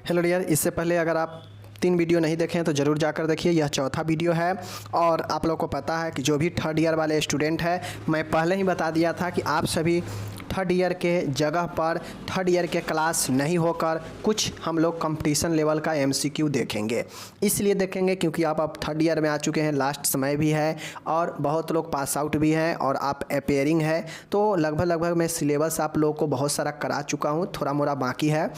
Hello dear, इससे पहले अगर आप 3 वीडियो नहीं देखें तो ज़रूर जाकर देखिए। यह चौथा वीडियो है और आप लोगों को पता है कि जो भी थर्ड ईयर वाले स्टूडेंट हैं, मैं पहले ही बता दिया था कि आप सभी थर्ड ईयर के जगह पर थर्ड ईयर के क्लास नहीं होकर कुछ हम लोग कंपटीशन लेवल का MCQ देखेंगे। इसलिए देखेंगे क्योंकि आप अब थर्ड ईयर में आ चुके हैं, लास्ट समय भी है और बहुत लोग पास आउट भी हैं और आप अपेयरिंग है, तो लगभग मैं सिलेबस आप लोगों को बहुत सारा करा चुका हूँ, थोड़ा मोड़ा बाकी है।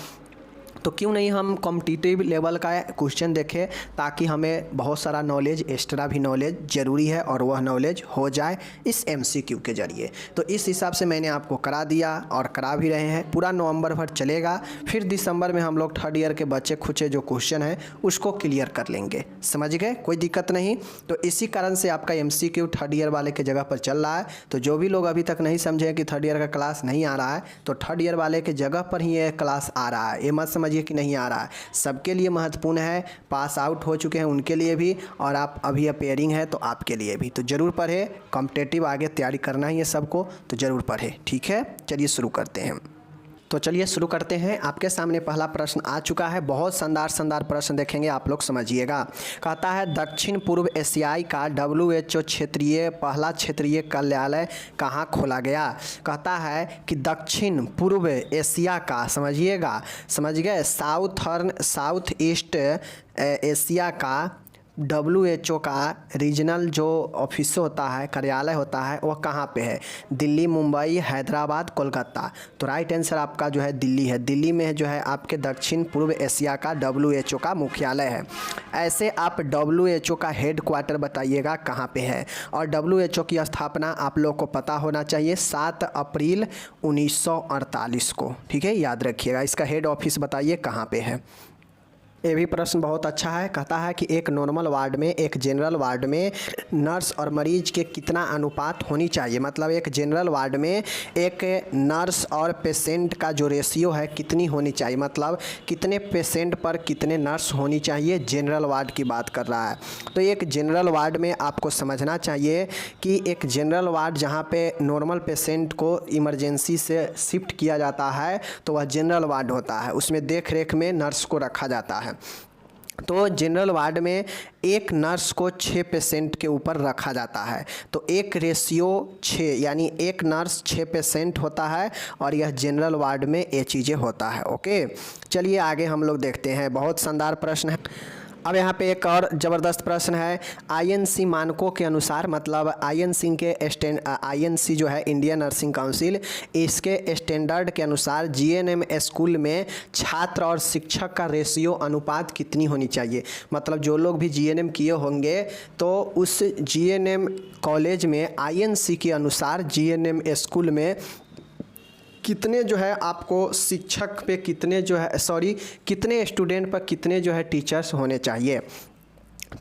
तो क्यों नहीं हम कॉम्पिटिटिव लेवल का क्वेश्चन देखें, ताकि हमें बहुत सारा नॉलेज, एक्स्ट्रा भी नॉलेज ज़रूरी है और वह नॉलेज हो जाए इस MCQ के ज़रिए। तो इस हिसाब से मैंने आपको करा दिया और करा भी रहे हैं। पूरा नवंबर भर चलेगा, फिर दिसंबर में हम लोग थर्ड ईयर के बच्चे खुचे जो क्वेश्चन हैं उसको क्लियर कर लेंगे। समझ गए? कोई दिक्कत नहीं। तो इसी कारण से आपका MCQ थर्ड ईयर वाले के जगह पर चल रहा है। तो जो भी लोग अभी तक नहीं समझे कि थर्ड ईयर का क्लास नहीं आ रहा है, तो थर्ड ईयर वाले के जगह पर ही ये क्लास आ रहा है। ये मत समझिए कि नहीं आ रहा है, सबके लिए महत्वपूर्ण है। पास आउट हो चुके हैं उनके लिए भी, और आप अभी अपेयरिंग है तो आपके लिए भी। तो ज़रूर पढ़े, कॉम्पिटिटिव आगे तैयारी करना ही है सबको, तो ज़रूर पढ़े। ठीक है, चलिए शुरू करते हैं। तो चलिए शुरू करते हैं। आपके सामने पहला प्रश्न आ चुका है। बहुत शानदार प्रश्न देखेंगे, आप लोग समझिएगा। कहता है दक्षिण पूर्व एशियाई का WHO पहला क्षेत्रीय कार्यालय कहाँ खोला गया। कहता है कि दक्षिण पूर्व एशिया का, समझिएगा, समझ गए, साउथ ईस्ट एशिया का WHO का रीजनल जो ऑफिस होता है, कार्यालय होता है, वह कहाँ पे है? दिल्ली, मुंबई, हैदराबाद, कोलकाता। तो राइट आंसर आपका जो है दिल्ली है। दिल्ली में जो है आपके दक्षिण पूर्व एशिया का WHO का मुख्यालय है। ऐसे आप WHO का हेड क्वार्टर बताइएगा कहाँ पे है। और WHO की स्थापना आप लोग को पता होना चाहिए 7 अप्रैल 1948 को। ठीक है, याद रखिएगा। इसका हेड ऑफिस बताइए कहाँ पे है। ये भी प्रश्न बहुत अच्छा है। कहता है कि एक नॉर्मल वार्ड में, एक जनरल वार्ड में नर्स और मरीज के कितना अनुपात होनी चाहिए। मतलब एक जनरल वार्ड में एक नर्स और पेशेंट का जो रेशियो है कितनी होनी चाहिए, मतलब कितने पेशेंट पर कितने नर्स होनी चाहिए। जनरल वार्ड की बात कर रहा है। तो एक जनरल वार्ड में आपको समझना चाहिए कि एक जनरल वार्ड जहाँ पे नॉर्मल पेशेंट को इमरजेंसी से शिफ्ट किया जाता है तो वह जनरल वार्ड होता है। उसमें देख रेख में नर्स को रखा जाता है। तो जनरल वार्ड में एक नर्स को 6 पेशेंट के ऊपर रखा जाता है। तो एक रेशियो 6, यानी एक नर्स 6 पेशेंट होता है, और यह जनरल वार्ड में ये चीज़ें होता है। ओके, चलिए आगे हम लोग देखते हैं। बहुत शानदार प्रश्न है। अब यहाँ पे एक और ज़बरदस्त प्रश्न है। INC मानकों के अनुसार, मतलब INC जो है इंडियन नर्सिंग काउंसिल, इसके स्टैंडर्ड के अनुसार GNM स्कूल में छात्र और शिक्षक का रेशियो अनुपात कितनी होनी चाहिए। मतलब जो लोग भी GNM किए होंगे तो उस GNM कॉलेज में INC के अनुसार GNM स्कूल में कितने जो है आपको शिक्षक पे कितने जो है कितने स्टूडेंट पर कितने जो है टीचर्स होने चाहिए।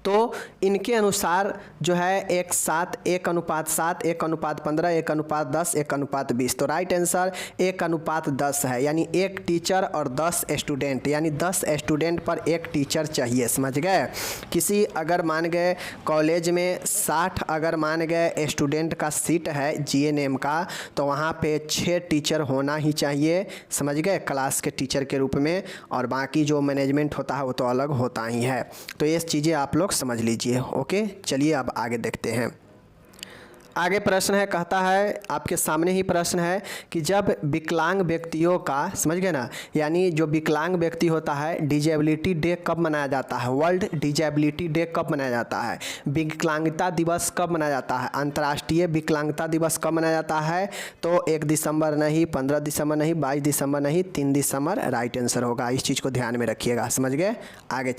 तो इनके अनुसार जो है 1:7, 1:7, 1:15, 1:10, 1:20। तो राइट आंसर 1:10 है, यानी एक टीचर और 10 स्टूडेंट, यानी 10 स्टूडेंट पर एक टीचर चाहिए। समझ गए? किसी अगर मान गए कॉलेज में 60 अगर मान गए स्टूडेंट का सीट है GNM का, तो वहाँ पे 6 टीचर होना ही चाहिए। समझ गए? क्लास के टीचर के रूप में, और बाकी जो मैनेजमेंट होता है वो तो अलग होता ही है। तो ये चीज़ें आप लोग समझ लीजिए। ओके, चलिए अब आगे देखते हैं। आगे प्रश्न है, कहता है आपके सामने ही प्रश्न है कि जब विकलांग व्यक्तियों का, समझ गए ना, यानी जो विकलांग व्यक्ति होता है, डिजेबिलिटी डे कब मनाया जाता है। वर्ल्ड डिजेबिलिटी डे कब मनाया जाता है। विकलांगता दिवस कब मनाया जाता है। अंतर्राष्ट्रीय विकलांगता दिवस कब मनाया जाता है। तो 1 दिसंबर नहीं, 15 दिसंबर नहीं, 22 दिसंबर नहीं, 3 दिसंबर राइट आंसर होगा। इस चीज़ को ध्यान में रखिएगा। समझ गए? आगे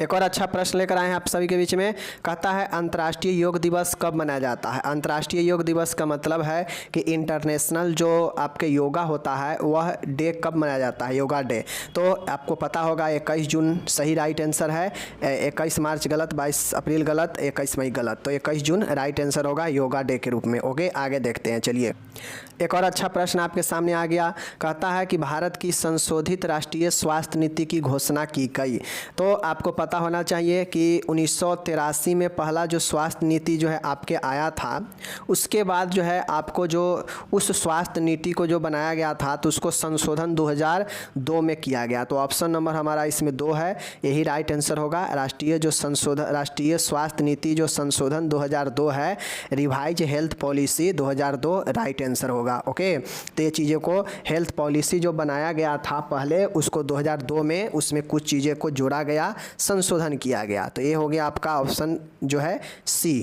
एक और अच्छा प्रश्न लेकर आए हैं आप सभी के बीच में। कहता है अंतर्राष्ट्रीय योग दिवस कब मनाया जाता है। अंतर्राष्ट्रीय योग दिवस का मतलब है कि इंटरनेशनल जो आपके योगा होता है वह डे कब मनाया जाता है, योगा डे। तो आपको पता होगा 21 जून सही राइट आंसर है। 21 मार्च गलत, 22 अप्रैल गलत, 21 मई गलत। तो 21 जून राइट आंसर होगा योगा डे के रूप में। ओके, आगे देखते हैं। चलिए एक और अच्छा प्रश्न आपके सामने आ गया। कहता है कि भारत की संशोधित राष्ट्रीय स्वास्थ्य नीति की घोषणा की गई। तो आपको पता होना चाहिए कि 1983 में पहला जो स्वास्थ्य नीति जो है आपके आया था, उसके बाद जो है आपको जो उस स्वास्थ्य नीति को जो बनाया गया था तो उसको संशोधन 2002 में किया गया। तो ऑप्शन नंबर हमारा इसमें 2 है, यही राइट आंसर होगा। राष्ट्रीय स्वास्थ्य नीति जो संशोधन 2002 है, revise health policy 2002 right answer होगा। ओके, तो ये चीज़ों को हेल्थ पॉलिसी जो बनाया गया था पहले, उसको 2002 में उसमें कुछ चीज़ें को जोड़ा गया, संशोधन किया गया। तो ये हो गया आपका ऑप्शन जो है सी।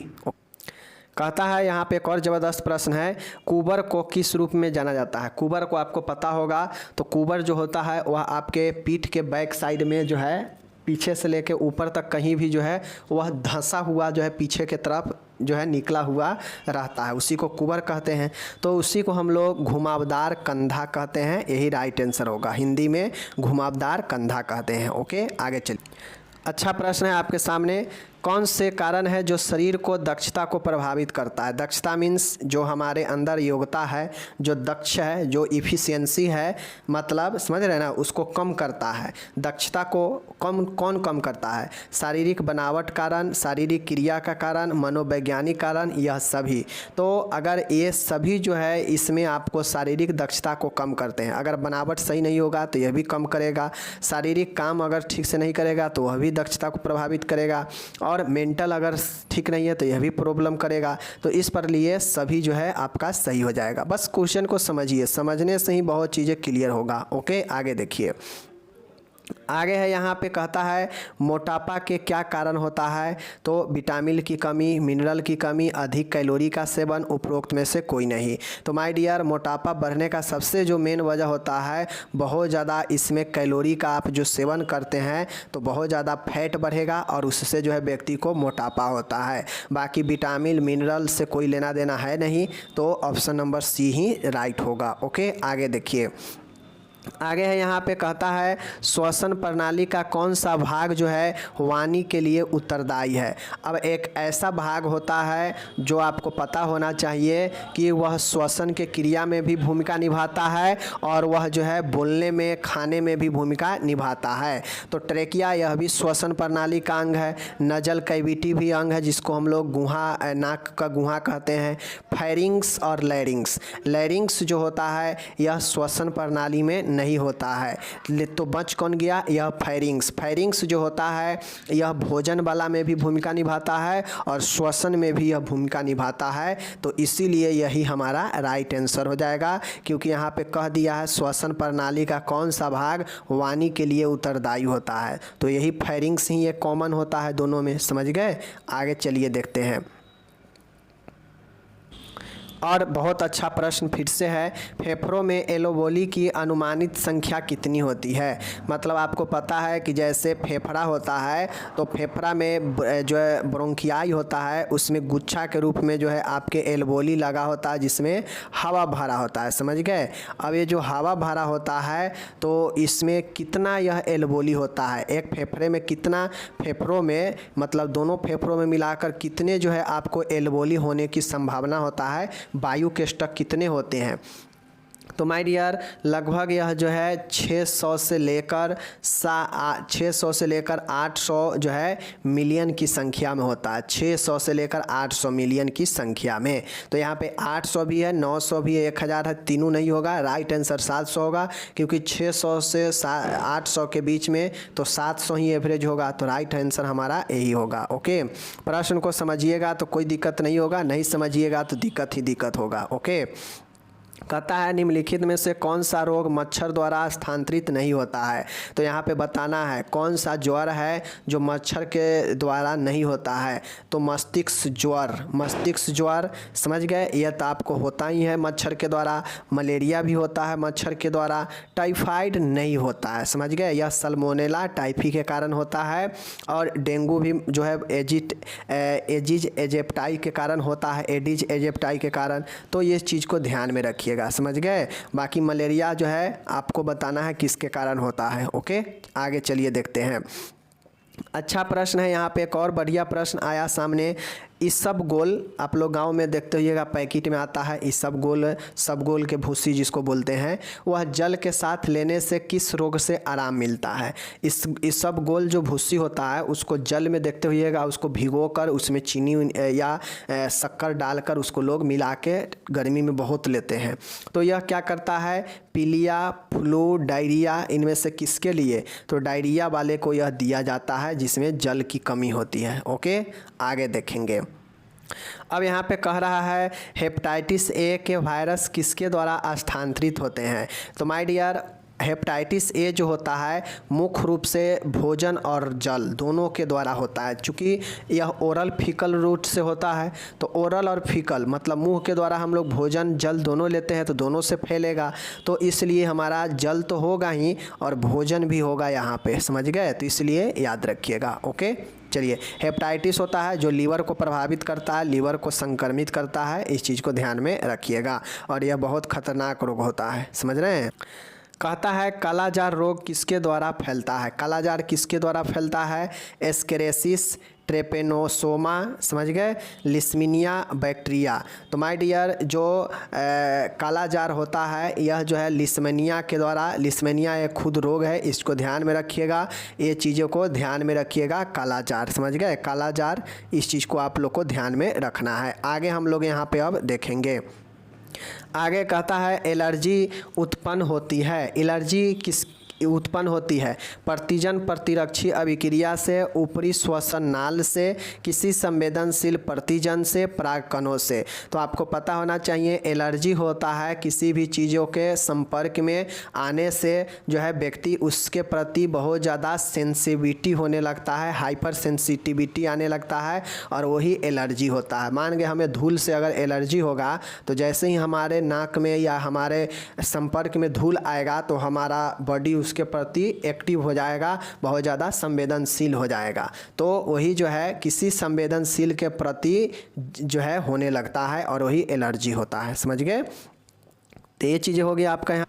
कहता है यहाँ पे एक और ज़बरदस्त प्रश्न है, कुबर को किस रूप में जाना जाता है? कुबर को आपको पता होगा, तो कुबर जो होता है वह आपके पीठ के बैक साइड में जो है पीछे से लेके ऊपर तक कहीं भी जो है वह धंसा हुआ जो है पीछे के तरफ जो है निकला हुआ रहता है, उसी को कुबर कहते हैं। तो उसी को हम लोग घुमावदार कंधा कहते हैं, यही राइट आंसर होगा। हिंदी में घुमावदार कंधा कहते हैं। ओके, आगे चलिए। अच्छा प्रश्न है आपके सामने, कौन से कारण है जो शरीर को दक्षता को प्रभावित करता है? दक्षता मीन्स जो हमारे अंदर योग्यता है, जो दक्ष है, जो इफ़िशियंसी है, मतलब समझ रहे हैं ना, उसको कम करता है। दक्षता को कौन कम करता है? शारीरिक बनावट कारण, शारीरिक क्रिया का कारण, मनोवैज्ञानिक कारण, यह सभी। तो अगर ये सभी जो है इसमें आपको शारीरिक दक्षता को कम करते हैं। अगर बनावट सही नहीं होगा तो यह भी कम करेगा, शारीरिक काम अगर ठीक से नहीं करेगा तो वह भी दक्षता को प्रभावित करेगा, और मेंटल अगर ठीक नहीं है तो यह भी प्रॉब्लम करेगा। तो इस पर लिए सभी जो है आपका सही हो जाएगा। बस क्वेश्चन को समझिए, समझने से ही बहुत चीज़ें क्लियर होगा। ओके, आगे देखिए। आगे है यहाँ पे कहता है मोटापा के क्या कारण होता है? तो विटामिन की कमी, मिनरल की कमी, अधिक कैलोरी का सेवन, उपरोक्त में से कोई नहीं। तो माय डियर, मोटापा बढ़ने का सबसे जो मेन वजह होता है, बहुत ज़्यादा इसमें कैलोरी का आप जो सेवन करते हैं तो बहुत ज़्यादा फैट बढ़ेगा और उससे जो है व्यक्ति को मोटापा होता है। बाकी विटामिन मिनरल से कोई लेना देना है नहीं, तो ऑप्शन नंबर सी ही राइट होगा। ओके, आगे देखिए। आगे है यहाँ पे कहता है श्वसन प्रणाली का कौन सा भाग जो है वाणी के लिए उत्तरदायी है? अब एक ऐसा भाग होता है जो आपको पता होना चाहिए कि वह श्वसन के क्रिया में भी भूमिका निभाता है और वह जो है बोलने में, खाने में भी भूमिका निभाता है। तो ट्रेकिया यह भी श्वसन प्रणाली का अंग है। नजल कैविटी भी अंग है जिसको हम लोग गुहा, नाक का गुहा कहते हैं। फेरिंग्स और लैरिंग्स, लैरिंग्स जो होता है यह श्वसन प्रणाली में नहीं होता है। तो बच कौन गया? यह फेरिंग्स। फेरिंग्स जो होता है यह भोजन वाला में भी भूमिका निभाता है और श्वसन में भी यह भूमिका निभाता है। तो इसीलिए यही हमारा राइट आंसर हो जाएगा, क्योंकि यहाँ पे कह दिया है श्वसन प्रणाली का कौन सा भाग वाणी के लिए उत्तरदायी होता है। तो यही फेरिंग्स ही एक कॉमन होता है दोनों में। समझ गए? आगे चलिए देखते हैं। और बहुत अच्छा प्रश्न फिर से है, फेफड़ों में एलोबोली की अनुमानित संख्या कितनी होती है? मतलब आपको पता है कि जैसे फेफड़ा होता है तो फेफड़ा में जो है ब्रोंकियाई होता है, उसमें गुच्छा के रूप में जो है आपके एलोबोली लगा होता है जिसमें हवा भरा होता है। समझ गए? अब ये जो हवा भरा होता है तो इसमें कितना यह एलोबोली होता है? एक फेफड़े में कितना, फेफड़ों में मतलब दोनों फेफड़ों में मिलाकर कितने जो है आपको एलोबोली होने की संभावना होता है? वायु के स्टक कितने होते हैं? तो माय डियर लगभग यह जो है 600 से लेकर 800 जो है मिलियन की संख्या में होता है। 600 से लेकर 800 मिलियन की संख्या में। तो यहाँ पे 800 भी है, 900 भी है, 1000 है, तीनों नहीं होगा। राइट आंसर 700 होगा, क्योंकि 600 से 800 के बीच में तो 700 ही एवरेज होगा। तो राइट आंसर हमारा यही होगा। ओके, प्रश्न को समझिएगा तो कोई दिक्कत नहीं होगा, नहीं समझिएगा तो दिक्कत ही दिक्कत होगा। ओके, कहता है निम्नलिखित में से कौन सा रोग मच्छर द्वारा स्थानांतरित नहीं होता है? तो यहाँ पे बताना है कौन सा ज्वर है जो मच्छर के द्वारा नहीं होता है। तो मस्तिष्क ज्वर, मस्तिष्क ज्वर समझ गए, यह तो आपको होता ही है मच्छर के द्वारा। मलेरिया भी होता है मच्छर के द्वारा। टाइफाइड नहीं होता है, समझ गए, यह सल्मोनेला टाइफी के कारण होता है। और डेंगू भी जो है एजिज एजिप्टाई के कारण होता है, एडिज एजिप्टाई के कारण। तो ये चीज़ को ध्यान में रखिए, समझ गए। बाकी मलेरिया जो है आपको बताना है किसके कारण होता है। ओके, आगे चलिए देखते हैं। अच्छा प्रश्न है यहाँ पे, एक और बढ़िया प्रश्न आया सामने। इसबगोल आप लोग गांव में देखते होइएगा, पैकेट में आता है इसबगोल के भूसी जिसको बोलते हैं, वह जल के साथ लेने से किस रोग से आराम मिलता है। इसबगोल जो भूसी होता है उसको जल में देखते होइएगा, उसको भिगोकर उसमें चीनी या शक्कर डालकर उसको लोग मिला के गर्मी में बहुत लेते हैं। तो यह क्या करता है, पीलिया, फ्लू, डायरिया, इनमें से किसके लिए, तो डायरिया वाले को यह दिया जाता है जिसमें जल की कमी होती है। ओके, आगे देखेंगे। अब यहाँ पे कह रहा है हेपेटाइटिस ए के वायरस किसके द्वारा स्थानांतरित होते हैं। तो माय डियर, हेपेटाइटिस ए जो होता है मुख्य रूप से भोजन और जल दोनों के द्वारा होता है। चूँकि यह ओरल फीकल रूट से होता है, तो ओरल और फीकल मतलब मुंह के द्वारा हम लोग भोजन जल दोनों लेते हैं, तो दोनों से फैलेगा। तो इसलिए हमारा जल तो होगा ही और भोजन भी होगा यहाँ पे, समझ गए। तो इसलिए याद रखिएगा। ओके, चलिए। हेपेटाइटिस होता है जो लीवर को प्रभावित करता है, लीवर को संक्रमित करता है, इस चीज़ को ध्यान में रखिएगा। और यह बहुत खतरनाक रोग होता है, समझ रहे हैं। कहता है कालाजार रोग किसके द्वारा फैलता है। कालाजार किसके द्वारा फैलता है, एस्केरेसिस, ट्रेपेनोसोमा, समझ गए, लिस्मीनिया बैक्टीरिया। तो माय डियर, जो कालाजार होता है यह जो है लिस्मीनिया के द्वारा, लिस्मीनिया एक खुद रोग है, इसको ध्यान में रखिएगा, ये चीज़ों को ध्यान में रखिएगा। कालाजार, समझ गए, कालाजार, इस चीज़ को आप लोग को ध्यान में रखना है। आगे हम लोग यहाँ पे अब देखेंगे। आगे कहता है एलर्जी उत्पन्न होती है। एलर्जी किस उत्पन्न होती है, प्रतिजन प्रतिरक्षी अभिक्रिया से, ऊपरी श्वसन नाल से, किसी संवेदनशील प्रतिजन से, परागकणों से। तो आपको पता होना चाहिए एलर्जी होता है किसी भी चीज़ों के संपर्क में आने से जो है व्यक्ति उसके प्रति बहुत ज़्यादा सेंसिटिविटी होने लगता है, हाइपर सेंसिटिविटी आने लगता है, और वही एलर्जी होता है। मान के हमें धूल से अगर एलर्जी होगा तो जैसे ही हमारे नाक में या हमारे संपर्क में धूल आएगा तो हमारा बॉडी उसके प्रति एक्टिव हो जाएगा, बहुत ज़्यादा संवेदनशील हो जाएगा। तो वही जो है किसी संवेदनशील के प्रति जो है होने लगता है और वही एलर्जी होता है, समझ गए। तो ये चीज़ें हो गई आपका यहाँ।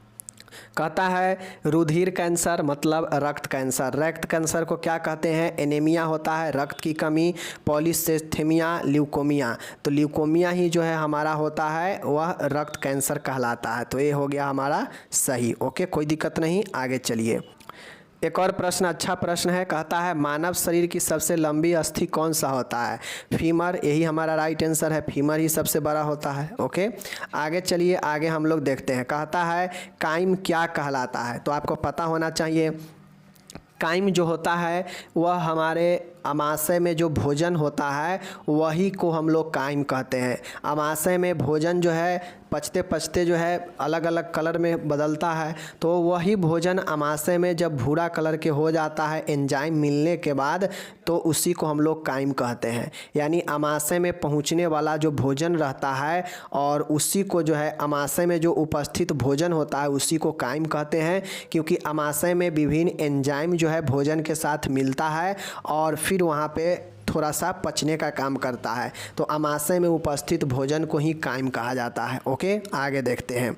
कहता है रुधिर कैंसर मतलब रक्त कैंसर। रक्त कैंसर को क्या कहते हैं, एनीमिया होता है, रक्त की कमी, पॉलीसाइथेमिया, ल्यूकोमिया। तो ल्यूकोमिया ही जो है हमारा होता है वह रक्त कैंसर कहलाता है। तो ये हो गया हमारा सही। ओके, कोई दिक्कत नहीं, आगे चलिए। एक और प्रश्न, अच्छा प्रश्न है। कहता है मानव शरीर की सबसे लंबी अस्थि कौन सा होता है, फीमर। यही हमारा राइट आंसर है, फीमर ही सबसे बड़ा होता है। ओके, आगे चलिए, आगे हम लोग देखते हैं। कहता है काइम क्या कहलाता है। तो आपको पता होना चाहिए काइम जो होता है वह हमारे अमाशय में जो भोजन होता है वही को हम लोग काइम कहते हैं। अमाशय में भोजन जो है पचते पचते जो है अलग अलग कलर में बदलता है, तो वही भोजन अमाशय में जब भूरा कलर के हो जाता है एंजाइम मिलने के बाद, तो उसी को हम लोग काइम कहते हैं। यानी अमाशय में पहुंचने वाला जो भोजन रहता है और उसी को जो है अमाशय में जो उपस्थित भोजन होता है उसी को काइम कहते हैं, क्योंकि अमाशय में विभिन्न एंजाइम जो है भोजन के साथ मिलता है और फिर वहाँ पे थोड़ा सा पचने का काम करता है। तो अमाशय में उपस्थित भोजन को ही काइम कहा जाता है। ओके, आगे देखते हैं।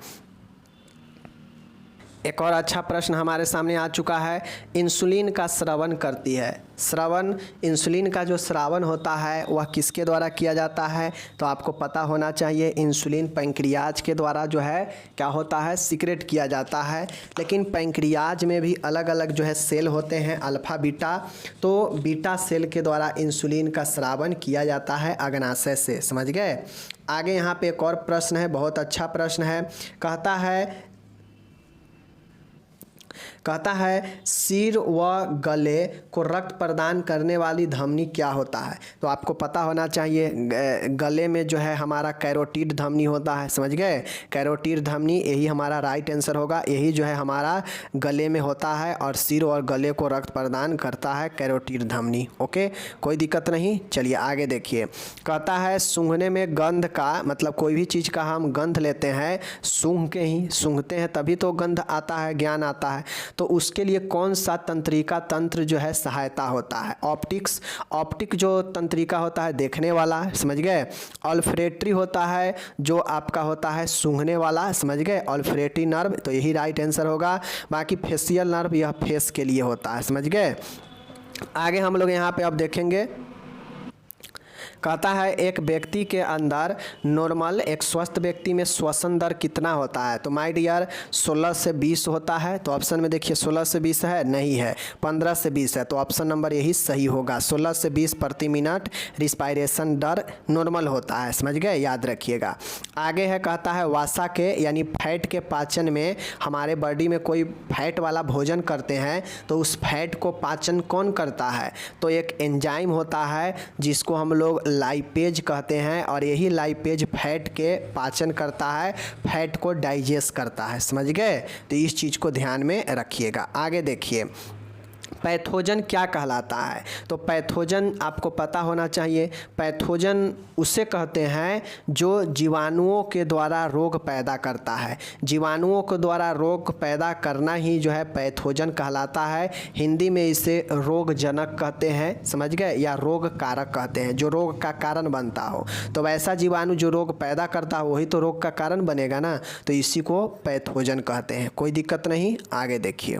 एक और अच्छा प्रश्न हमारे सामने आ चुका है, इंसुलिन का स्रावन करती है। स्रावन, इंसुलिन का जो स्रावन होता है वह किसके द्वारा किया जाता है। तो आपको पता होना चाहिए इंसुलिन पैंक्रियाज के द्वारा जो है क्या होता है, सीक्रेट किया जाता है। लेकिन पैंक्रियाज में भी अलग अलग जो है सेल होते हैं, अल्फा बीटा। तो बीटा सेल के द्वारा इंसुलिन का स्रावन किया जाता है अग्नाशय से, समझ गए। आगे यहाँ पे एक और प्रश्न है, बहुत अच्छा प्रश्न है। कहता है सिर व गले को रक्त प्रदान करने वाली धमनी क्या होता है। तो आपको पता होना चाहिए गले में जो है हमारा कैरोटिड धमनी होता है, समझ गए। कैरोटिड धमनी, यही हमारा राइट आंसर होगा। यही जो है हमारा गले में होता है और सिर और गले को रक्त प्रदान करता है कैरोटिड धमनी। ओके, कोई दिक्कत नहीं, चलिए आगे देखिए। कहता है सूंघने में गंध का मतलब कोई भी चीज़ का हम गंध लेते हैं सूंघते हैं तभी तो गंध आता है, ज्ञान आता है। तो उसके लिए कौन सा तंत्रिका तंत्र जो है सहायता होता है, ऑप्टिक जो तंत्रिका होता है देखने वाला, समझ गए। ऑल्फैक्टरी होता है जो आपका होता है सूंघने वाला, समझ गए, ऑल्फैक्टरी नर्व। तो यही राइट आंसर होगा। बाकी फेशियल नर्व यह फेस के लिए होता है, समझ गए। आगे हम लोग यहाँ पे अब देखेंगे। कहता है एक व्यक्ति के अंदर नॉर्मल एक स्वस्थ व्यक्ति में श्वसन दर कितना होता है। तो माय डियर 16 से 20 होता है। तो ऑप्शन में देखिए 16 से 20 है, नहीं है। 15 से 20 है, तो ऑप्शन नंबर यही सही होगा। 16 से 20 प्रति मिनट रिस्पायरेशन दर नॉर्मल होता है, समझ गए, याद रखिएगा। आगे है कहता है वसा के यानी फैट के पाचन में, हमारे बॉडी में कोई फैट वाला भोजन करते हैं तो उस फैट को पाचन कौन करता है। तो एक एंजाइम होता है जिसको हम लोग लाइपेज कहते हैं, और यही लाइपेज फैट के पाचन करता है, फैट को डाइजेस्ट करता है, समझ गए। तो इस चीज़ को ध्यान में रखिएगा। आगे देखिए पैथोजन क्या कहलाता है। तो पैथोजन आपको पता होना चाहिए। पैथोजन उसे कहते हैं जो जीवाणुओं के द्वारा रोग पैदा करता है। जीवाणुओं के द्वारा रोग पैदा करना ही जो है पैथोजन कहलाता है। हिंदी में इसे रोगजनक कहते हैं, समझ गए, या रोग कारक कहते हैं, जो रोग का कारण बनता हो। तो वैसा जीवाणु जो रोग पैदा करता हो वही तो रोग का कारण बनेगा ना, तो इसी को पैथोजन कहते हैं। कोई दिक्कत नहीं। आगे देखिए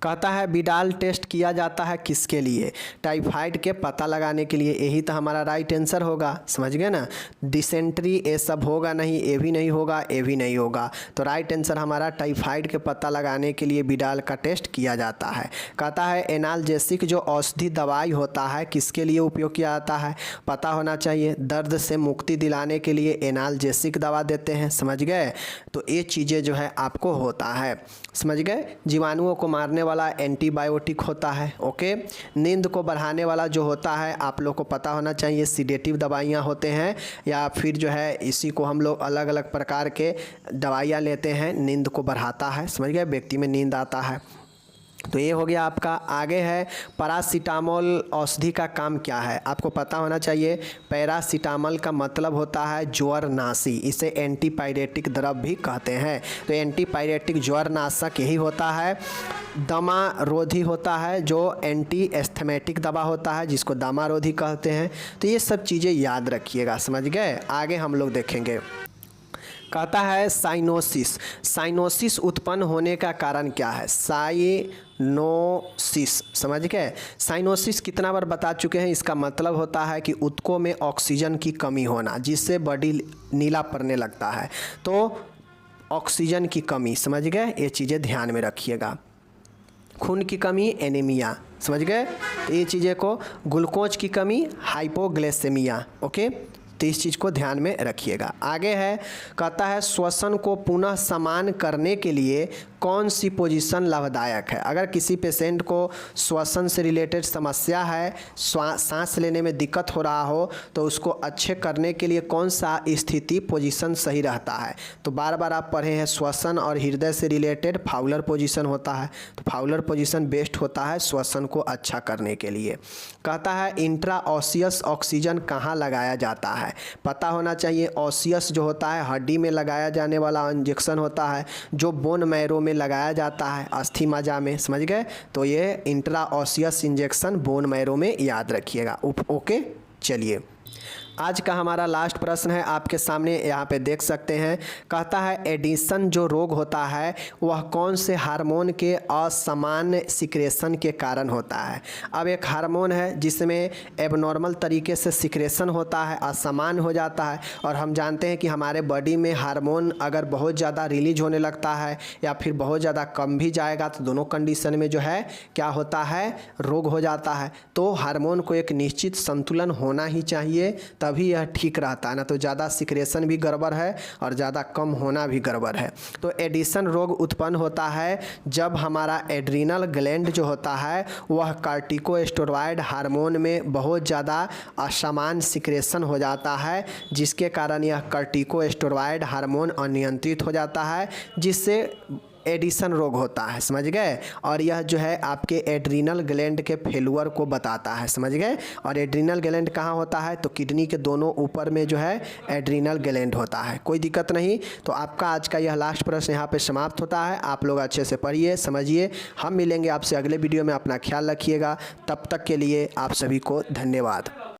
कहता है विडाल टेस्ट किया जाता है किसके लिए। टाइफाइड के पता लगाने के लिए। यही तो हमारा राइट आंसर होगा, समझ गए ना। डिसेंट्री ये सब होगा नहीं, ये भी नहीं होगा, ये भी नहीं होगा। तो राइट आंसर हमारा टाइफाइड के पता लगाने के लिए विडाल का टेस्ट किया जाता है। कहता है एनाल्जेसिक जो औषधि दवाई होता है किसके लिए उपयोग किया जाता है, पता होना चाहिए। दर्द से मुक्ति दिलाने के लिए एनाल्जेसिक दवा देते हैं, समझ गए। तो ये चीज़ें जो है आपको होता है, समझ गए। जीवाणुओं को मारने वाला एंटीबायोटिक होता है। ओके। नींद को बढ़ाने वाला जो होता है आप लोग को पता होना चाहिए सीडेटिव दवाइयाँ होते हैं, या फिर जो है इसी को हम लोग अलग अलग प्रकार के दवाइयाँ लेते हैं, नींद को बढ़ाता है, समझ गए, व्यक्ति में नींद आता है। तो ये हो गया आपका। आगे है पैरासीटामोल औषधि का काम क्या है, आपको पता होना चाहिए। पैरासीटामोल का मतलब होता है ज्वरनाशी, इसे एंटीपायरेटिक द्रव भी कहते हैं। तो एंटीपायरेटिक ज्वरनाशक यही होता है। दमारोधी होता है जो एंटी एस्थमेटिक दवा होता है जिसको दमारोधी कहते हैं। तो ये सब चीज़ें याद रखिएगा, समझ गए। आगे हम लोग देखेंगे। कहता है साइनोसिस। साइनोसिस उत्पन्न होने का कारण क्या है। साइनोसिस, समझ गए। साइनोसिस कितना बार बता चुके हैं। इसका मतलब होता है कि ऊतकों में ऑक्सीजन की कमी होना, जिससे बॉडी नीला पड़ने लगता है। तो ऑक्सीजन की कमी, समझ गए, ये चीज़ें ध्यान में रखिएगा। खून की कमी एनीमिया, समझ गए। तो ये चीज़ें को, ग्लूकोज की कमी हाइपोग्लाइसेमिया। ओके, तो इस चीज़ को ध्यान में रखिएगा। आगे है कहता है श्वसन को पुनः समान करने के लिए कौन सी पोजीशन लाभदायक है। अगर किसी पेशेंट को श्वसन से रिलेटेड समस्या है, सांस लेने में दिक्कत हो रहा हो, तो उसको अच्छे करने के लिए कौन सा स्थिति पोजीशन सही रहता है। तो बार बार आप पढ़े हैं श्वसन और हृदय से रिलेटेड फाउलर पोजीशन होता है। तो फाउलर पोजीशन बेस्ट होता है श्वसन को अच्छा करने के लिए। कहता है इंट्राओसियस ऑक्सीजन कहाँ लगाया जाता है, पता होना चाहिए। ऑसियस जो होता है हड्डी में लगाया जाने वाला इंजेक्शन होता है, जो बोन मैरो में लगाया जाता है, अस्थि मज्जा में, समझ गए। तो ये इंट्राओसियस इंजेक्शन बोन मैरो में याद रखिएगा। ओके, चलिए आज का हमारा लास्ट प्रश्न है आपके सामने, यहाँ पे देख सकते हैं। कहता है एडिशन जो रोग होता है वह कौन से हार्मोन के असमान सिक्रेशन के कारण होता है। अब एक हार्मोन है जिसमें एबनॉर्मल तरीके से सिक्रेशन होता है, असमान हो जाता है। और हम जानते हैं कि हमारे बॉडी में हार्मोन अगर बहुत ज़्यादा रिलीज होने लगता है या फिर बहुत ज़्यादा कम भी जाएगा, तो दोनों कंडीशन में जो है क्या होता है, रोग हो जाता है। तो हार्मोन को एक निश्चित संतुलन होना ही चाहिए, तभी यह ठीक रहता है। ना तो ज़्यादा सिक्रेशन भी गड़बड़ है और ज़्यादा कम होना भी गड़बड़ है। तो एडिशन रोग उत्पन्न होता है जब हमारा एड्रिनल ग्लैंड जो होता है वह कार्टिकोस्टेरॉइड हार्मोन में बहुत ज़्यादा असमान सिक्रेशन हो जाता है, जिसके कारण यह कार्टिकोस्टेरॉइड हार्मोन अनियंत्रित हो जाता है, जिससे एडिशन रोग होता है, समझ गए। और यह जो है आपके एड्रिनल ग्लैंड के फेलुअर को बताता है, समझ गए। और एड्रिनल ग्लैंड कहाँ होता है, तो किडनी के दोनों ऊपर में जो है एड्रिनल ग्लैंड होता है। कोई दिक्कत नहीं। तो आपका आज का यह लास्ट प्रश्न यहाँ पे समाप्त होता है। आप लोग अच्छे से पढ़िए, समझिए। हम मिलेंगे आपसे अगले वीडियो में। अपना ख्याल रखिएगा। तब तक के लिए आप सभी को धन्यवाद।